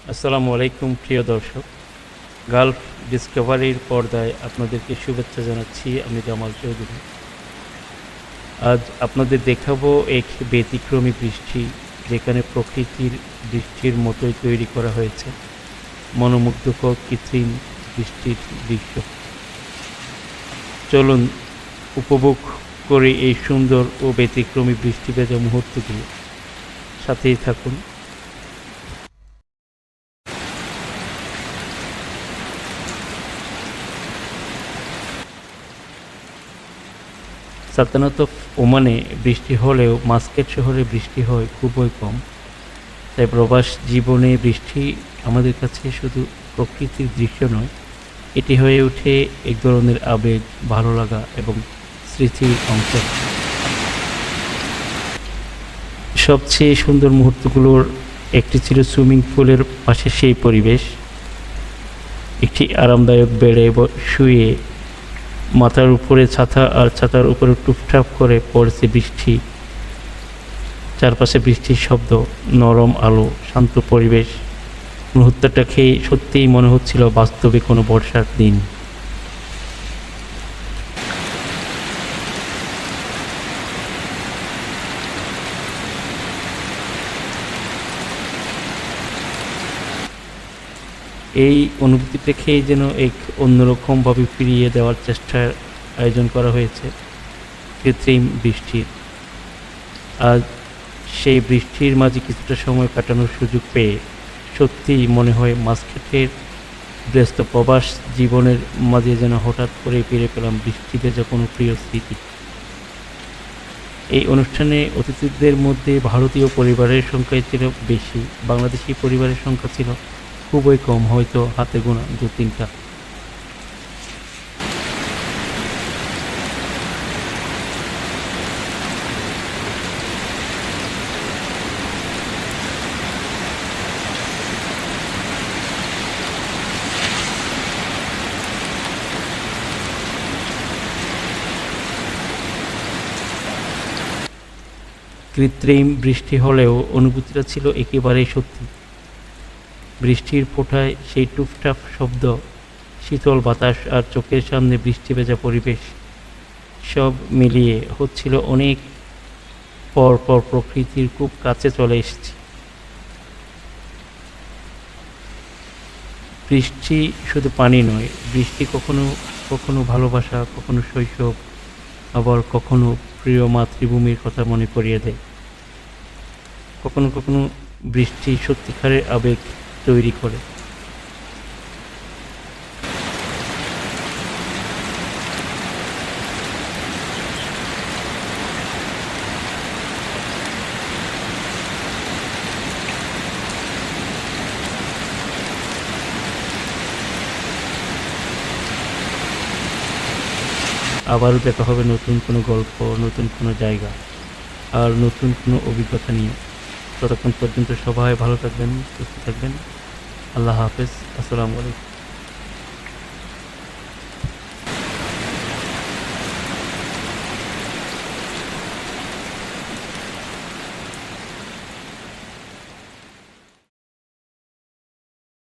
আসসালামু আলাইকুম প্রিয় দর্শক। গালফ ডিসকভারির পর্দায় আপনাদেরকে শুভেচ্ছা জানাচ্ছি। আমি জামাল চৌধুরী। আজ আপনাদের দেখাবো এক ব্যতিক্রমী বৃষ্টি, যেখানে প্রকৃতির বৃষ্টির মতোই তৈরি করা হয়েছে মনোমুগ্ধকর কৃত্রিম বৃষ্টির দৃশ্য। চলুন উপভোগ করে এই সুন্দর ও ব্যতিক্রমী বৃষ্টি ভেজা মুহূর্তগুলো। সাথেই থাকুন। সালতানাত অফ ওমানে বৃষ্টি হলেও মাস্কেট শহরে বৃষ্টি হয় খুবই কম। তাই প্রবাস জীবনে বৃষ্টি আমাদের কাছে শুধু প্রকৃতির দৃশ্য নয়, এটি হয়ে ওঠে এক ধরনের আবেগ, ভালো লাগা এবং স্মৃতির অংশ। সবচেয়ে সুন্দর মুহূর্তগুলোর একটি ছিল সুইমিং পুলের পাশে সেই পরিবেশ। একটি আরামদায়ক বেডে শুয়ে মাথার উপরে ছাতা আর ছাতার উপরে টুপটাপ করে পড়ছে বৃষ্টি। চারপাশে বৃষ্টির শব্দ, নরম আলো, শান্ত পরিবেশ। মুহূর্তটা খেয়ে সত্যিই মনে হচ্ছিল বাস্তবে কোনো বর্ষার দিন। এই অনুভূতিটা খেয়ে যেন এক অন্যরকমভাবে ফিরিয়ে দেওয়ার চেষ্টার আয়োজন করা হয়েছে কৃত্রিম বৃষ্টির। আজ সেই বৃষ্টির মাঝে কিছুটা সময় কাটানোর সুযোগ পেয়ে সত্যিই মনে হয় মাস্কেটের ব্যস্ত প্রবাস জীবনের মাঝে যেন হঠাৎ করে ফিরে পেলাম বৃষ্টি ভেজা কোনো প্রিয় স্মৃতি। এই অনুষ্ঠানে অতিথিদের মধ্যে ভারতীয় পরিবারের সংখ্যাই ছিল বেশি, বাংলাদেশি পরিবারের সংখ্যা ছিল খুবই কম, হয়তো হাতে গোনা 2-3টা। কৃত্রিম বৃষ্টি হলেও অনুভূতিটা ছিল একেবারেই সত্যি। বৃষ্টির ফোঁটায় সেই টুপটাপ শব্দ, শীতল বাতাস আর চোখের সামনে বৃষ্টি ভেজা পরিবেশ, সব মিলিয়ে হচ্ছিল অনেক পর পর প্রকৃতির খুব কাছে চলে এসেছি। বৃষ্টি শুধু পানি নয়, বৃষ্টি কখনো কখনো ভালোবাসা, কখনো শৈশব, আবার কখনো প্রিয় মাতৃভূমির কথা মনে করিয়ে দেয়। কখনো কখনো বৃষ্টি সত্যিকারের আবেগ তৈরি করে। আবারও দেখা হবে নতুন কোনো গল্প, নতুন কোনো জায়গা আর নতুন কোনো অভিজ্ঞতা নিয়ে। ততক্ষণ পর্যন্ত সবাই ভালো থাকবেন, সুস্থ থাকবেন। আল্লাহ হাফেজ। আসসালামু আলাইকুম।